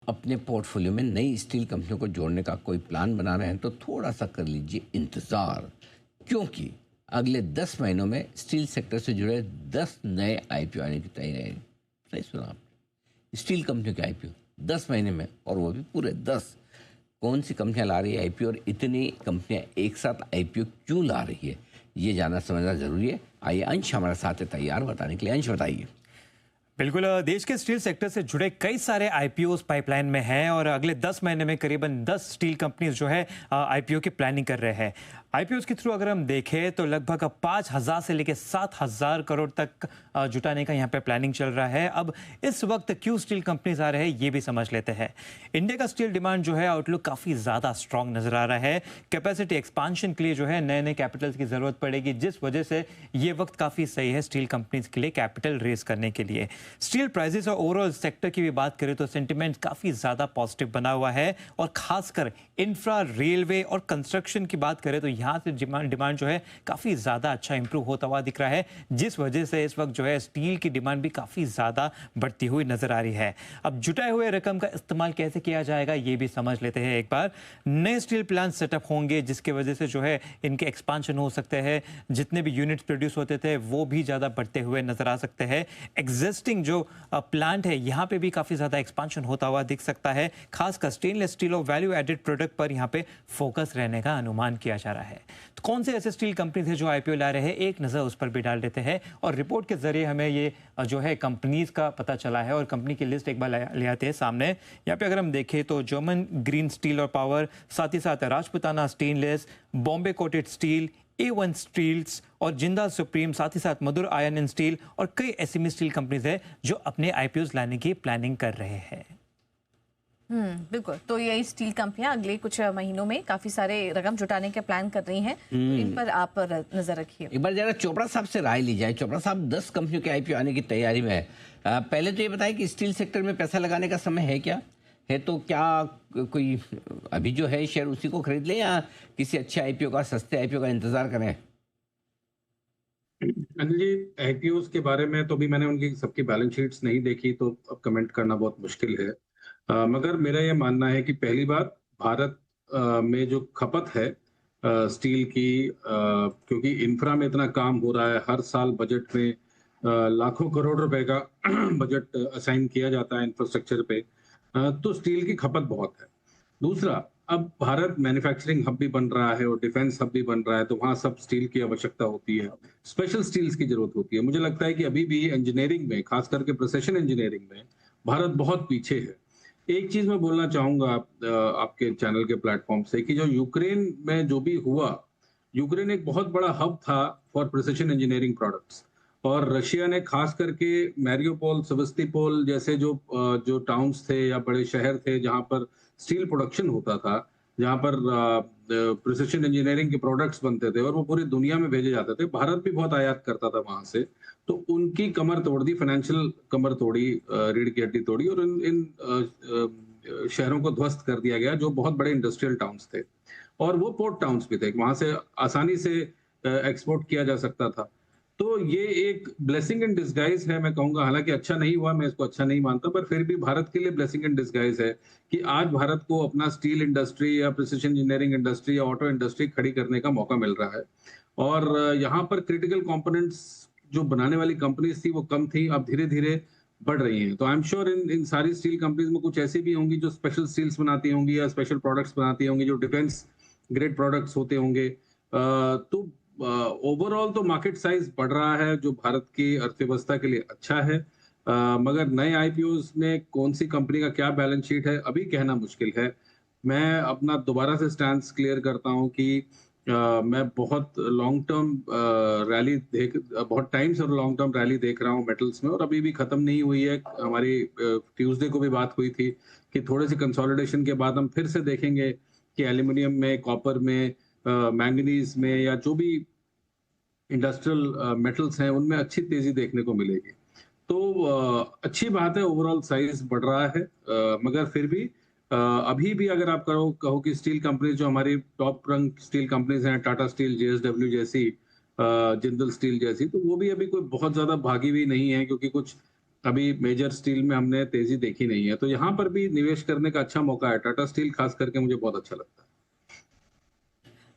अपने पोर्टफोलियो में नई स्टील कंपनियों को जोड़ने का कोई प्लान बना रहे हैं तो थोड़ा सा कर लीजिए इंतज़ार, क्योंकि अगले 10 महीनों में स्टील सेक्टर से जुड़े 10 नए आईपीओ आने की तैयारी है। सही सुना आपने, स्टील कंपनियों के आईपीओ 10 महीने में, और वो भी पूरे 10। कौन सी कंपनियां ला रही है आईपीओ और इतनी कंपनियां एक साथ आईपीओ क्यों ला रही है, ये जानना समझना जरूरी है। आइए अंश हमारे साथ है तैयार बताने के लिए। अंश बताइए। बिल्कुल, देश के स्टील सेक्टर से जुड़े कई सारे आईपीओस पाइपलाइन में हैं और अगले 10 महीने में करीबन 10 स्टील कंपनीज जो है आईपीओ की प्लानिंग कर रहे हैं। आईपीओस के थ्रू अगर हम देखें तो लगभग 5,000 से लेकर 7,000 करोड़ तक जुटाने का यहाँ पे प्लानिंग चल रहा है। अब इस वक्त क्यों स्टील कंपनीज आ रहे हैं ये भी समझ लेते हैं। इंडिया का स्टील डिमांड जो है आउटलुक काफ़ी ज़्यादा स्ट्रॉन्ग नजर आ रहा है। कैपेसिटी एक्सपांशन के लिए जो है नए नए कैपिटल्स की ज़रूरत पड़ेगी, जिस वजह से ये वक्त काफ़ी सही है स्टील कंपनीज के लिए कैपिटल रेज करने के लिए। स्टील प्राइसेस और ओवरऑल सेक्टर की भी बात करें तो सेंटिमेंट काफ़ी ज़्यादा पॉजिटिव बना हुआ है, और खासकर इंफ्रा, रेलवे और कंस्ट्रक्शन की बात करें तो यहाँ से डिमांड जो है काफ़ी ज़्यादा अच्छा इंप्रूव होता हुआ दिख रहा है, जिस वजह से इस वक्त जो है स्टील की डिमांड भी काफ़ी ज़्यादा बढ़ती हुई नजर आ रही है। अब जुटाए हुए रकम का इस्तेमाल कैसे किया जाएगा ये भी समझ लेते हैं एक बार। नए स्टील प्लांट सेटअप होंगे जिसकी वजह से जो है इनके एक्सपांशन हो सकते हैं, जितने भी यूनिट्स प्रोड्यूस होते थे वो भी ज़्यादा बढ़ते हुए नजर आ सकते हैं। एग्जिस्टिंग जो प्लांट है यहाँ पे भी काफ़ी ज़्यादा एक्सपांशन होता हुआ दिख सकता है, खासकर स्टेनलेस स्टील और वैल्यू एडेड प्रोडक्ट पर यहाँ पे फोकस रहने का अनुमान किया जा रहा है। तो कौन से ऐसे स्टील कंपनीज हैं जो आईपीओ ला रहे हैं, एक नज़र उस पर भी डाल देते हैं। और रिपोर्ट के जरिए हमें ये जो है कंपनीज का पता चला है, और कंपनी की लिस्ट एक बार ले आते हैं सामने। यहाँ पे अगर हम देखें तो जर्मन ग्रीन स्टील और पावर, साथ ही साथ Rajputana stainless, Bombay coated steel, A1 steels और जिंदाल सुप्रीम, साथ ही साथ मधुर आयरन एंड स्टील और कई एसएमई स्टील कंपनीज है जो अपने आईपीओस लाने की प्लानिंग कर रहे हैं। बिल्कुल। तो ये स्टील कंपनियां अगले कुछ महीनों में काफी सारे रकम जुटाने के प्लान कर रही हैं, तो इन पर आप नजर रखिए। एक बार जरा चोपड़ा साहब से राय ली जाए। चोपड़ा साहब, 10 कंपनियों के आईपीओ आने की तैयारी में है। पहले तो ये बताएं कि स्टील सेक्टर में पैसा लगाने का समय है क्या है, तो क्या कोई अभी जो है शेयर उसी को खरीद लें या किसी अच्छे आईपीओ का, सस्ते आईपीओ का इंतजार करें? अनिल जी, आईपीओ के बारे में तो अभी मैंने उनकी सबकी बैलेंस शीट्स नहीं देखी, तो अब कमेंट करना बहुत मुश्किल है। मगर मेरा ये मानना है कि पहली बात, भारत में जो खपत है स्टील की, क्योंकि इंफ्रा में इतना काम हो रहा है, हर साल बजट में लाखों करोड़ रुपए का बजट असाइन किया जाता है इंफ्रास्ट्रक्चर पे, तो स्टील की खपत बहुत है। दूसरा, अब भारत मैन्युफैक्चरिंग हब भी बन रहा है और डिफेंस हब भी बन रहा है, तो वहां सब स्टील की आवश्यकता होती है, स्पेशल स्टील्स की जरूरत होती है। मुझे लगता है कि अभी भी इंजीनियरिंग में, खास करके प्रिसिशन इंजीनियरिंग में भारत बहुत पीछे है। एक चीज मैं बोलना चाहूंगा आपके चैनल के प्लेटफॉर्म से, कि जो यूक्रेन में जो भी हुआ, यूक्रेन एक बहुत बड़ा हब था फॉर प्रिसिशन इंजीनियरिंग प्रोडक्ट्स, और रशिया ने खास करके मैरियोपोल, सेवस्टोपोल जैसे जो टाउन्स थे या बड़े शहर थे जहां पर स्टील प्रोडक्शन होता था, जहां पर प्रिसिशन इंजीनियरिंग के प्रोडक्ट्स बनते थे और वो पूरी दुनिया में भेजे जाते थे, भारत भी बहुत आयात करता था वहां से, तो उनकी कमर तोड़ दी, फाइनेंशियल कमर तोड़ी, रीढ़ की हड्डी तोड़ी, और इन शहरों को ध्वस्त कर दिया गया जो बहुत बड़े इंडस्ट्रियल टाउन्स थे, और वो पोर्ट टाउन्स भी थे, वहां से आसानी से एक्सपोर्ट किया जा सकता था। तो ये एक ब्लेसिंग इन डिस्गाइज है, मैं कहूंगा। हालांकि अच्छा नहीं हुआ, मैं इसको अच्छा नहीं मानता, पर फिर भी भारत के लिए ब्लेसिंग इन डिस्गाइज है कि आज भारत को अपना स्टील इंडस्ट्री या प्रिसिशन इंजीनियरिंग इंडस्ट्री या ऑटो इंडस्ट्री खड़ी करने का मौका मिल रहा है। और यहाँ पर क्रिटिकल कंपोनेंट्स जो बनाने वाली कंपनीज थी वो कम थी, अब धीरे धीरे बढ़ रही हैं। तो आई एम श्योर इन सारी स्टील कंपनीज में कुछ ऐसी भी होंगी जो स्पेशल स्टील्स बनाती होंगी या स्पेशल प्रोडक्ट्स बनाती होंगी, जो डिफेंस ग्रेड प्रोडक्ट्स होते होंगे। तो ओवरऑल तो मार्केट साइज बढ़ रहा है, जो भारत की अर्थव्यवस्था के लिए अच्छा है। मगर नए आईपीओस में कौन सी कंपनी का क्या बैलेंस शीट है अभी कहना मुश्किल है। मैं अपना दोबारा से स्टैंड क्लियर करता हूं कि मैं बहुत लॉन्ग टर्म रैली बहुत टाइम से लॉन्ग टर्म रैली देख रहा हूं मेटल्स में, और अभी भी खत्म नहीं हुई है। हमारी ट्यूसडे को भी बात हुई थी कि थोड़ी सी कंसोलिडेशन के बाद हम फिर से देखेंगे कि एल्यूमिनियम में, कॉपर में, मैंगनीज में, या जो भी इंडस्ट्रियल मेटल्स हैं उनमें अच्छी तेजी देखने को मिलेगी। तो अच्छी बात है, ओवरऑल साइज बढ़ रहा है। मगर फिर भी अभी भी अगर आप कहो कि स्टील कंपनीज जो हमारी टॉप रंग स्टील कंपनीज हैं, टाटा स्टील, जेएसडब्ल्यू जैसी, जिंदल स्टील जैसी, तो वो भी अभी कोई बहुत ज्यादा भागी हुई नहीं है, क्योंकि कुछ अभी मेजर स्टील में हमने तेजी देखी नहीं है, तो यहाँ पर भी निवेश करने का अच्छा मौका है। टाटा स्टील खास करके मुझे बहुत अच्छा लगता है।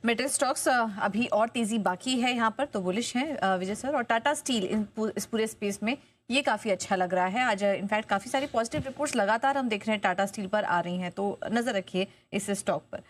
मेटल स्टॉक्स अभी और तेजी बाकी है यहाँ पर, तो बुलिश है विजय सर। और टाटा स्टील इस पूरे स्पेस में ये काफी अच्छा लग रहा है आज। इनफैक्ट काफी सारी पॉजिटिव रिपोर्ट्स लगातार हम देख रहे हैं टाटा स्टील पर आ रही हैं, तो नजर रखिए इस स्टॉक पर।